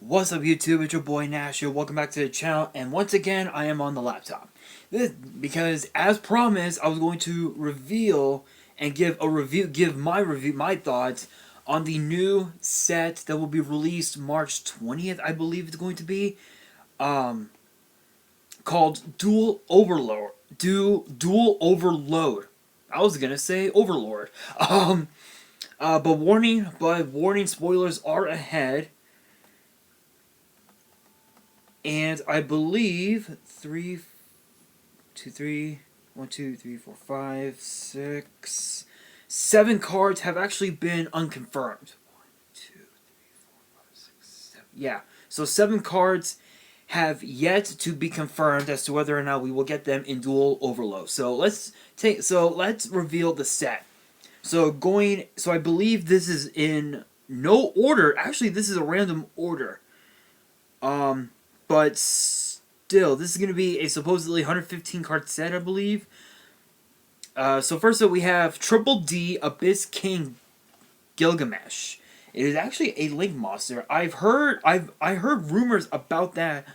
What's up YouTube, it's your boy Nash here, welcome back to the channel, and once again I am on the laptop. Because as promised, I was going to reveal and give my thoughts on the new set that will be released March 20th, I believe it's going to be, called Duel Overlord. Duel Overload. I was gonna say Overlord. But warning, spoilers are ahead. And I believe 7 cards have actually been unconfirmed. 1, 2, 3, 4, 5, 6, 7. Yeah, so 7 cards have yet to be confirmed as to whether or not we will get them in Duel Overload. So let's reveal the set. So I believe this is in no order. Actually, this is a random order. But still, this is going to be a supposedly 115 card set, I believe. So first up, we have Triple D Abyss King Gilgamesh. It is actually a Link monster. I heard rumors about that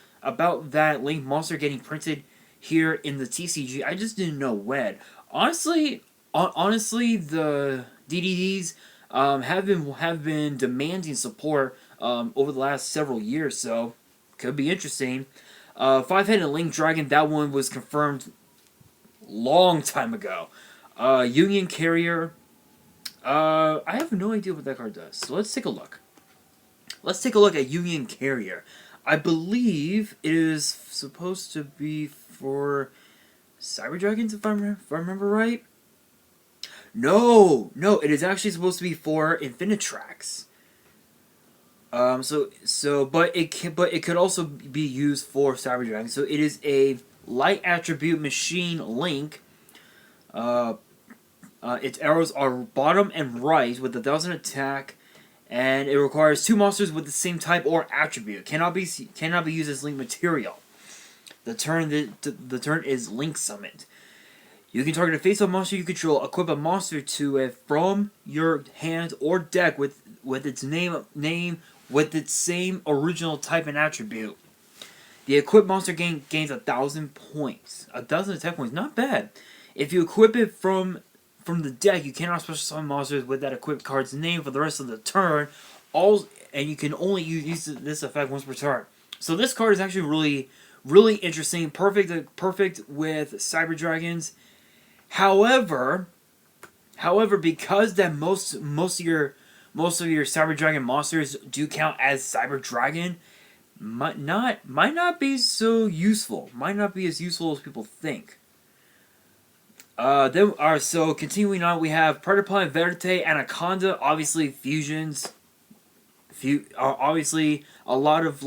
Link monster getting printed here in the TCG. I just didn't know when. Honestly, the DDDs have been demanding support over the last several years, so could be interesting. 5-headed Link Dragon, that one was confirmed long time ago. Union Carrier, I have no idea what that card does, so let's take a look. Let's take a look at Union Carrier. I believe it is supposed to be for Cyber Dragons, if I remember right. No, it is actually supposed to be for Infinitrax. But it could also be used for Cyber Dragon. So it is a light attribute machine Link. Its arrows are bottom and right with 1,000 attack, and it requires 2 monsters with the same type or attribute. Cannot be used as Link material. The turn is Link summoned. You can target a face-up monster you control. Equip a monster to it from your hand or deck with its name with its same original type and attribute. The equipped monster gains 1,000 points. 1,000 attack points, not bad. If you equip it from the deck, you cannot special summon monsters with that equipped card's name for the rest of the turn. And you can only use this effect once per turn. So this card is actually really interesting. Perfect with Cyber Dragons. However, because that most of your Cyber Dragon monsters do count as Cyber Dragon, might not be so useful. Might not be as useful as people think. So continuing on, we have Predapine, Verte, Anaconda. Obviously, fusions. Obviously, a lot of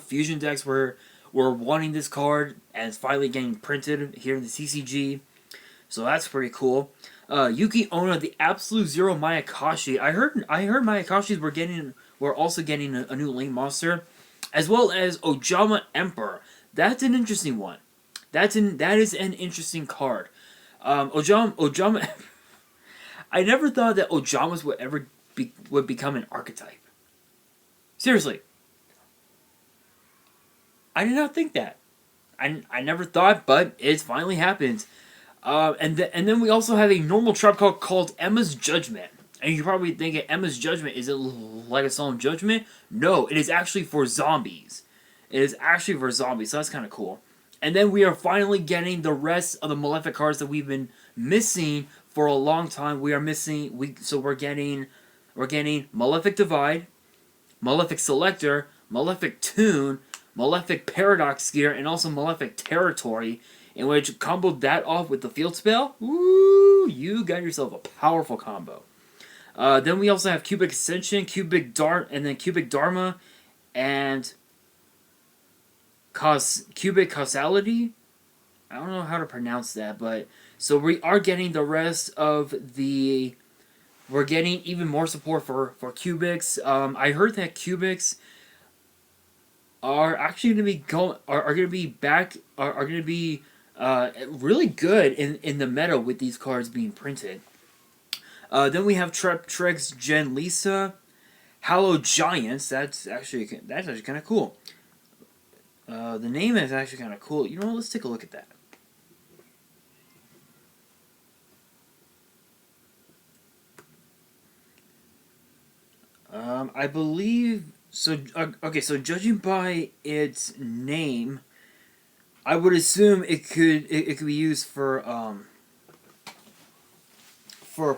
fusion decks were wanting this card, and it's finally getting printed here in the CCG. So that's pretty cool. Yuki Onna, the Absolute Zero Mayakashi. I heard Mayakashis were also getting a new Link monster, as well as Ojama Emperor. That's an interesting one. That is an interesting card. Ojama. I never thought that Ojamas would become an archetype. Seriously, I did not think that. I never thought, but it's finally happened. And then we also have a normal trap card called Emma's Judgment. And you're probably thinking, Emma's Judgment, is it like a Solemn Judgment? No, it is actually for zombies. It is actually for zombies, so that's kind of cool. And then we are finally getting the rest of the Malefic cards that we've been missing for a long time. We're getting Malefic Divide, Malefic Selector, Malefic Tune, Malefic Paradox Gear, and also Malefic Territory, in which comboed that off with the field spell. Woo! You got yourself a powerful combo. Then we also have Cubic Ascension, Cubic Dharma, and Cubic Causality. I don't know how to pronounce that, but so we are getting the rest of the. We're getting even more support for Cubics. I heard that Cubics are actually going to be really good in the meta with these cards being printed. Then we have Treptrix Gen Lisa, Hollow Giants. That's actually kind of cool. The name is actually kind of cool. You know what? Let's take a look at that. I believe so. Okay, so judging by its name, I would assume it could be used for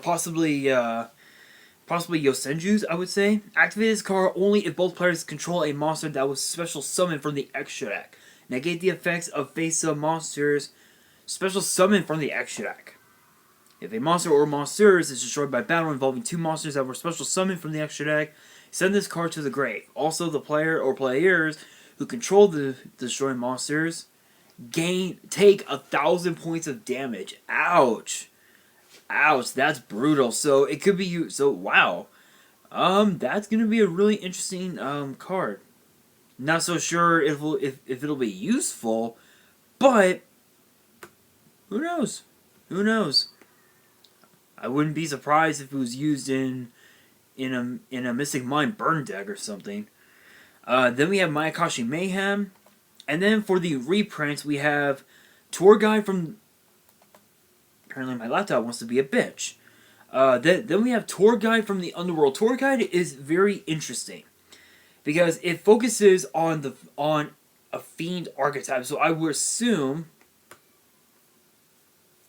possibly Yosenjus, I would say. Activate this card only if both players control a monster that was special summoned from the extra deck. Negate the effects of face-up monsters special summoned from the extra deck. If a monster or monsters is destroyed by battle involving two monsters that were special summoned from the extra deck, send this card to the grave. Also, the player or players who control the destroyed monsters take 1,000 points of damage. Ouch. Ouch, that's brutal. So it could be you. So wow, that's gonna be a really interesting card. Not so sure if it'll be useful, but who knows? Who knows? I wouldn't be surprised if it was used in a Mystic Mind burn deck or something. Then we have Mayakashi Mayhem, and then for the reprints we have Tour Guide from. Apparently my laptop wants to be a bitch. Then we have Tour Guide from the Underworld. Tour Guide is very interesting because it focuses on a fiend archetype. So I would assume.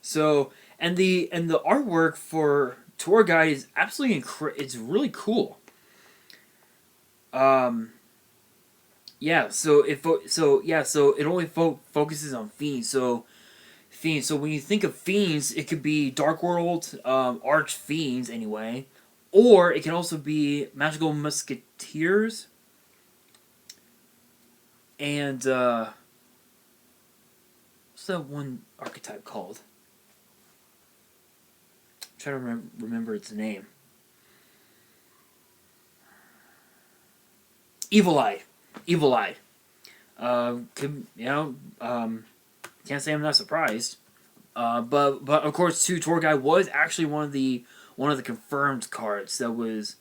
So and the artwork for Tour Guide is absolutely it's really cool. Yeah. So it only focuses on fiends. So when you think of fiends, it could be Dark World, Arch Fiends anyway, or it can also be Magical Musketeers, and what's that one archetype called? I'm trying to remember its name. Evil Eye. Can't say I'm not surprised, but of course, too, Tour Guide was actually one of the confirmed cards that was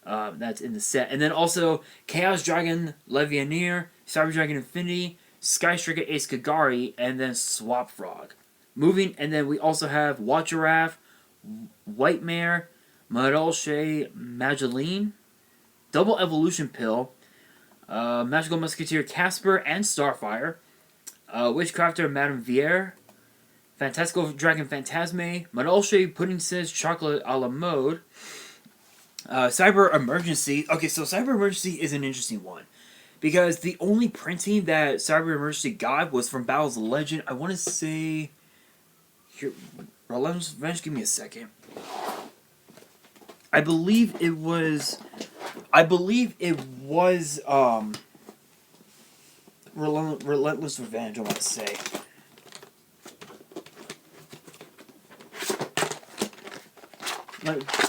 that's in the set, and then also Chaos Dragon Levianeer, Cyber Dragon Infinity, Sky Striker Ace Kagari, and then Swap Frog. Moving, and then we also have Watchiraph, White Mare, Madolche Mageline, Double Evolution Pill, Magical Musketeer Casper and Starfire. Witchcrafter Madame Vier, Fantastical Dragon Phantasme, Madolche Pudding Says Chocolate a la Mode, Cyber Emergency. Okay, so Cyber Emergency is an interesting one because the only printing that Cyber Emergency got was from Battles of Legend. I want to say here, Relentless Revenge. Give me a second. I believe it was. Relentless Revenge, I want to say.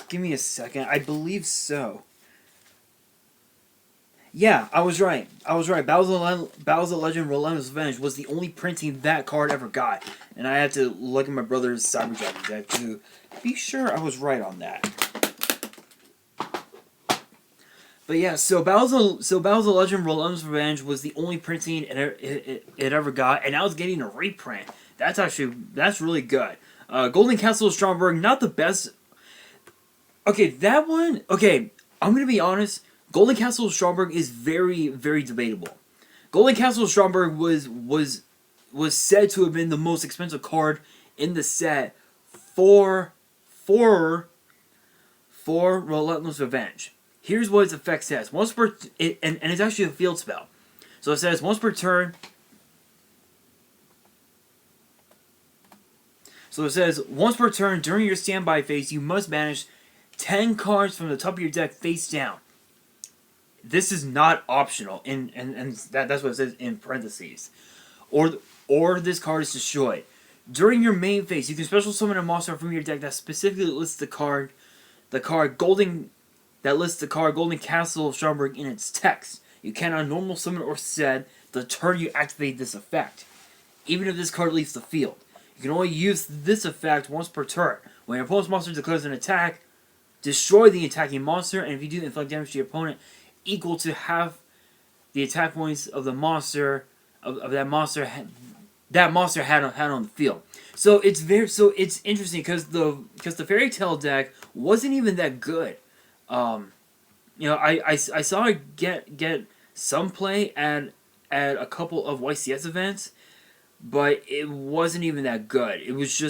Give me a second. I believe so. Yeah, I was right. Battles of Legend Relentless Revenge was the only printing that card ever got. And I had to look at my brother's Cyber Dragon deck to be sure I was right on that. But yeah, so Battles of Legend Relentless Revenge was the only printing it ever got, and now it's getting a reprint. That's really good. Golden Castle of Stromberg, not the best. Okay, that one. Okay, I'm gonna be honest. Golden Castle of Stromberg is very, very debatable. Golden Castle of Stromberg was said to have been the most expensive card in the set for Relentless Revenge. Here's what its effect says. Once per and it's actually a field spell. So it says once per turn. So it says once per turn during your standby phase, you must banish 10 cards from the top of your deck face down. This is not optional, and that's what it says in parentheses. Or this card is destroyed. During your main phase, you can special summon a monster from your deck that specifically lists the card Golden Castle of Stromberg in its text. You cannot normal summon or set the turn you activate this effect, even if this card leaves the field. You can only use this effect once per turn. When your opponent's monster declares an attack, destroy the attacking monster, and if you do, inflict damage to your opponent equal to half the attack points of the monster of that monster had on the field. So it's interesting because the Fairy Tale deck wasn't even that good. I saw it get some play at a couple of YCS events, but it wasn't even that good. It was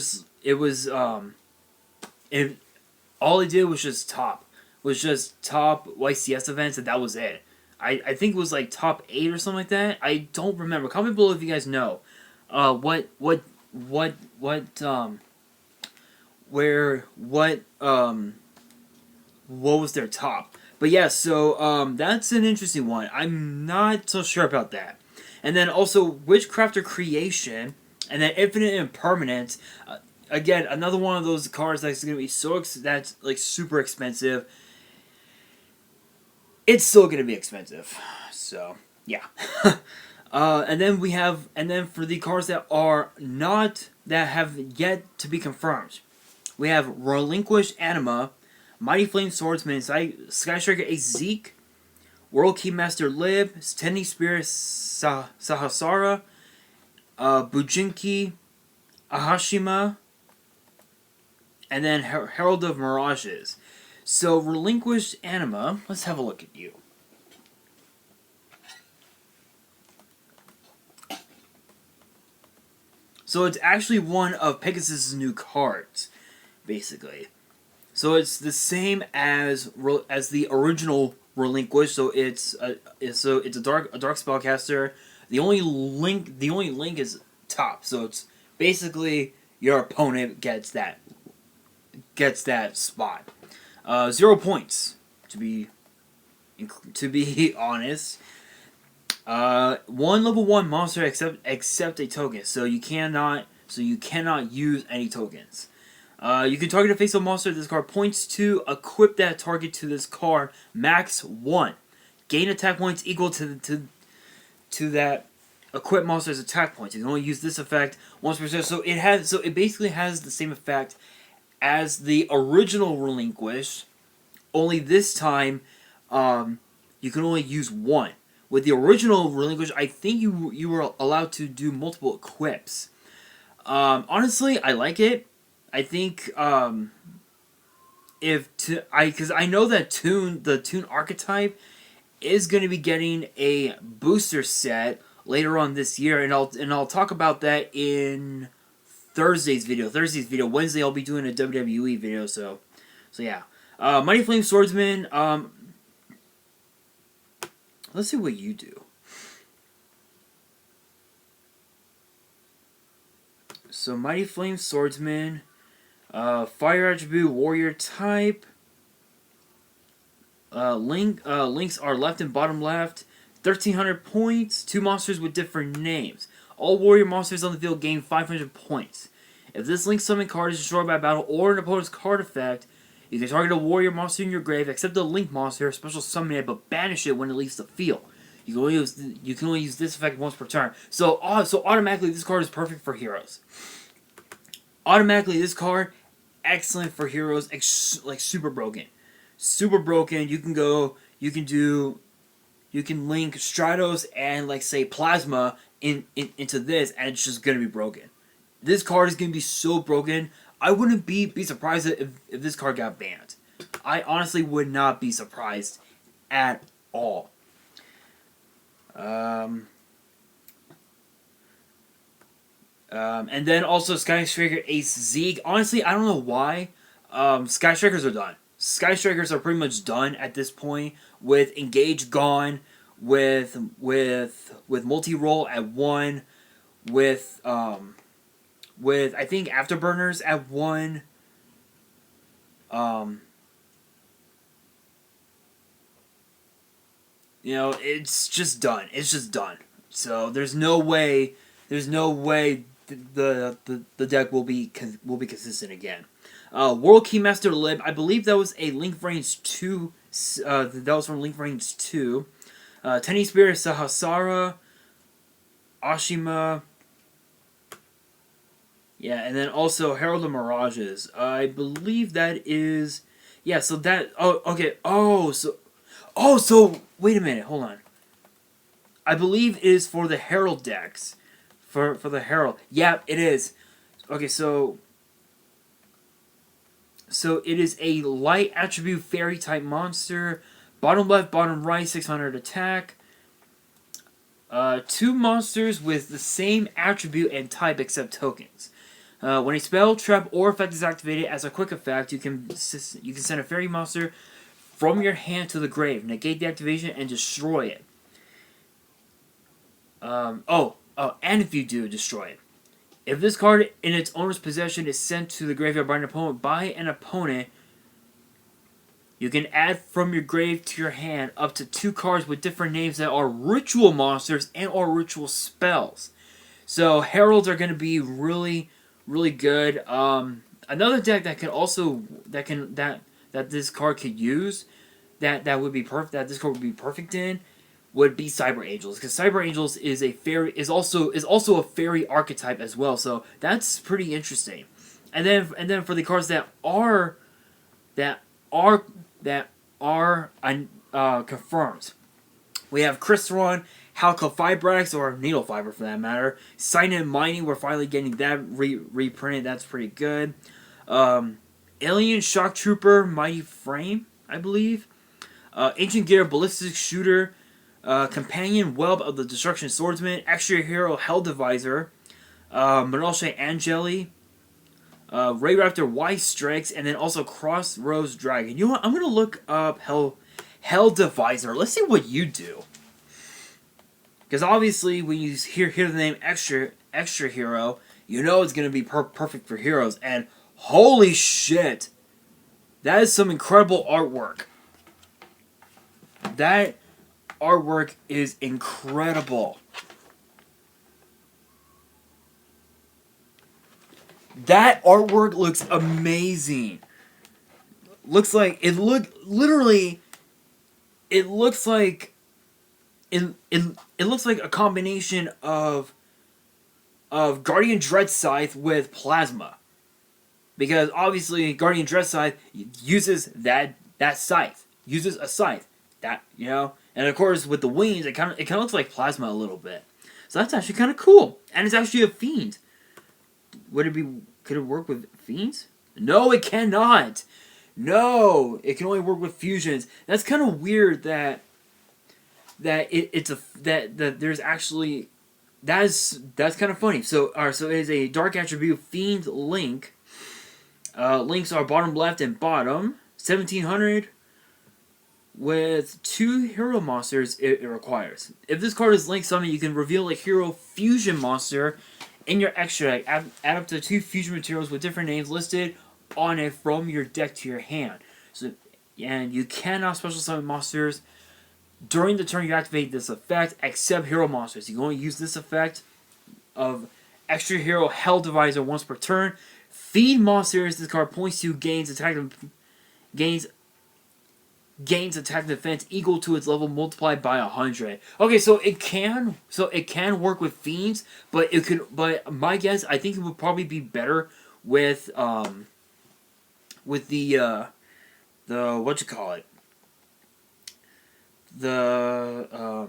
all it did was just top YCS events, and that was it. I think it was like top 8 or something like that. I don't remember. Comment below if you guys know. What was their top? But yeah, so that's an interesting one. I'm not so sure about that. And then also Witchcrafter Creation, and then Infinite Impermanence. Again, another one of those cards that's gonna be that's like super expensive. It's still gonna be expensive, so yeah. And then for the cards that have yet to be confirmed, we have Relinquished Anima, Mighty Flame Swordsman, Sky Striker Ace Zeke, World Keymaster Lib, Tenny Spirit Sahasara, Bujinki, Ahashima, and then Herald of Mirages. So, Relinquished Anima, let's have a look at you. So, it's actually one of Pegasus' new cards, basically. So, it's the same as the original Relinquish. So, it's a dark spellcaster. The only link is top. So, it's basically your opponent gets that spot. 0 points, to be honest. One level 1 monster except a token, so you cannot use any tokens. You can target a face-up monster this card points to. Equip that target to this card max 1. Gain attack points equal to that equipped monster's attack points. You can only use this effect once per turn. So it basically has the same effect as the original Relinquish, only this time you can only use 1. With the original Relinquish, I think you were allowed to do multiple equips. Honestly, I like it. I think because I know that the Toon archetype is going to be getting a booster set later on this year, and I'll talk about that in Thursday's video. Wednesday I'll be doing a WWE video, so yeah. Mighty Flame Swordsman, let's see what you do. So Mighty Flame Swordsman, Fire Attribute, Warrior type. Links are left and bottom left. 1,300 points, 2 monsters with different names. All warrior monsters on the field gain 500 points. If this link summon card is destroyed by battle or an opponent's card effect, you can target a warrior monster in your grave, except the link monster, special summon it, but banish it when it leaves the field. You can only use this effect once per turn. So automatically this card is perfect for heroes. Automatically this card, excellent for heroes, like super broken. Super broken. You can link Stratos and like say Plasma into this, and it's just gonna be broken. This card is gonna be so broken. I wouldn't be surprised if this card got banned. I honestly would not be surprised at all. And then also Sky Striker Ace Zeke. Honestly, I don't know why. Sky Strikers are done. Sky Strikers are pretty much done at this point, with Engage gone, with multi-roll at 1, with I think Afterburners at 1. It's just done. It's just done. So there's no way the deck will be consistent again. World Keymaster Lib, I believe that was a Link Range 2. That was from Link Range 2. Tenny Spirit Sahasara, Ashima. Yeah, and then also Herald of Mirages. I believe that is... Yeah, so that... Oh, okay. So wait a minute. Hold on. I believe it is for the Herald decks. For the Herald. Yeah, it is. Okay, so... So it is a light attribute fairy type monster. Bottom left, bottom right, 600 attack. Two monsters with the same attribute and type except tokens. When a spell, trap, or effect is activated as a quick effect, you can send a fairy monster from your hand to the grave, negate the activation, and destroy it. And if you do, destroy it. If this card in its owner's possession is sent to the graveyard by an opponent, you can add from your grave to your hand up to 2 cards with different names that are ritual monsters and or ritual spells. So heralds are going to be really, really good. Another deck that can also that this card could use that would be perfect, that this card would be perfect in, would be Cyber Angels, because Cyber Angels is also a fairy archetype as well. So that's pretty interesting. And then for the cards that are confirmed, we have Crystron, Halco Fibrax, or Needle Fiber for that matter. Sign and Mining, we're finally getting that reprinted. That's pretty good. Alien Shock Trooper, Mighty Frame, I believe. Ancient Gear, Ballistic Shooter, Companion Web of the Destruction Swordsman, Extra Hero Hell Divisor, Monolshe Angeli, Ray Raptor Y Strikes, and then also Crossroads Dragon. You know what? I'm gonna look up Hell Divisor. Let's see what you do. Because obviously, when you hear the name Extra Hero, you know it's gonna be perfect for heroes. And holy shit, that is some incredible artwork. That artwork is incredible. That artwork looks amazing. Looks like it looks like a combination of Guardian Dread Scythe with Plasma, because obviously Guardian Dread Scythe uses that scythe, uses a scythe, that, you know, and of course with the wings it kind of looks like Plasma a little bit. So that's actually kind of cool, and it's actually a fiend. Could it work with fiends? No, it cannot. No, it can only work with fusions. That's kind of weird that there's actually, that's kind of funny. So so it is a dark attribute fiend link. Links are bottom left and bottom. 1700 with 2 hero monsters it requires. If this card is linked summon, you can reveal a hero fusion monster in your extra deck. Add up to 2 fusion materials with different names listed on it from your deck to your hand. So, and you cannot special summon monsters during the turn you activate this effect, except hero monsters. You can only use this effect of Extra Hero Hell Divisor once per turn. Feed monsters this card points to gains attack and defense equal to its level multiplied by 100. Okay, so it can work with fiends, but my guess, I think it would probably be better with the what you call it, the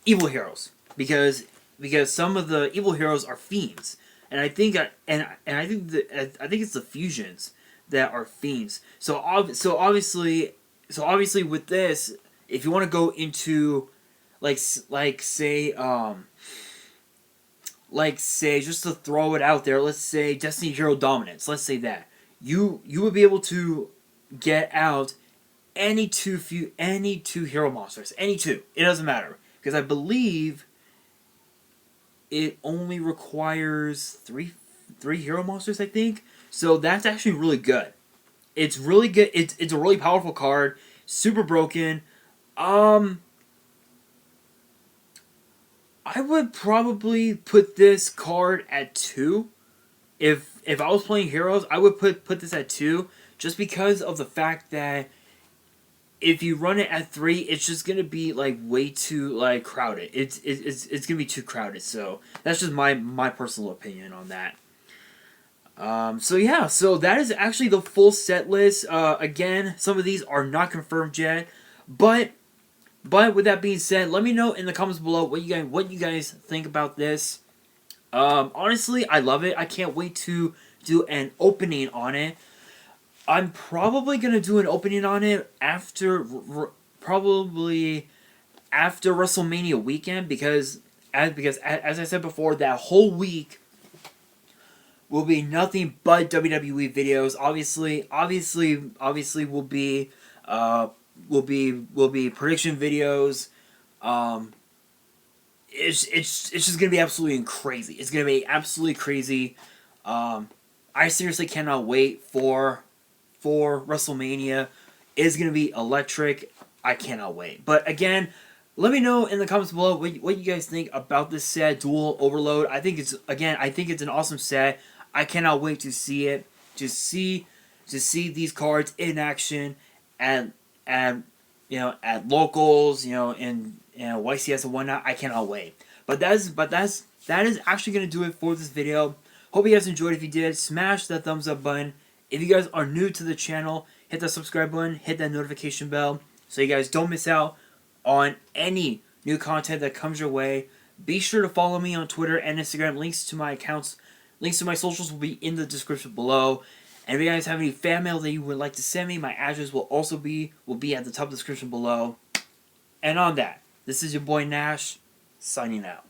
evil heroes, because some of the evil heroes are fiends, and I think it's the fusions that are fiends. So obviously with this, if you want to go into say just to throw it out there, let's say Destiny Hero Dominance. Let's say that you would be able to get out any two hero monsters, any 2. It doesn't matter, because I believe it only requires 3 hero monsters, I think. So that's actually really good. It's really good. It's a really powerful card. Super broken. I would probably put this card at 2. If I was playing heroes, I would put this at 2, just because of the fact that if you run it at 3, it's just gonna be like way too crowded. It's gonna be too crowded. So that's just my personal opinion on that. So yeah, so that is actually the full set list. Again, some of these are not confirmed yet, but with that being said, let me know in the comments below what you guys think about this. Honestly, I love it. I can't wait to do an opening on it. I'm probably gonna do an opening on it after probably after WrestleMania weekend because as I said before, that whole week will be nothing but WWE videos. Obviously will be prediction videos. It's just gonna be absolutely crazy. It's gonna be absolutely crazy. I seriously cannot wait for WrestleMania. It's gonna be electric. I cannot wait. But again, let me know in the comments below what you guys think about this set, Duel Overload. I think it's an awesome set. I cannot wait to see it. To see these cards in action at at locals, in YCS and whatnot. I cannot wait. But that is actually gonna do it for this video. Hope you guys enjoyed. If you did, smash that thumbs up button. If you guys are new to the channel, hit that subscribe button, hit that notification bell, so you guys don't miss out on any new content that comes your way. Be sure to follow me on Twitter and Instagram. Links to my accounts, links to my socials will be in the description below. And if you guys have any fan mail that you would like to send me, my address will also be at the top of the description below. And on that, this is your boy Nash, signing out.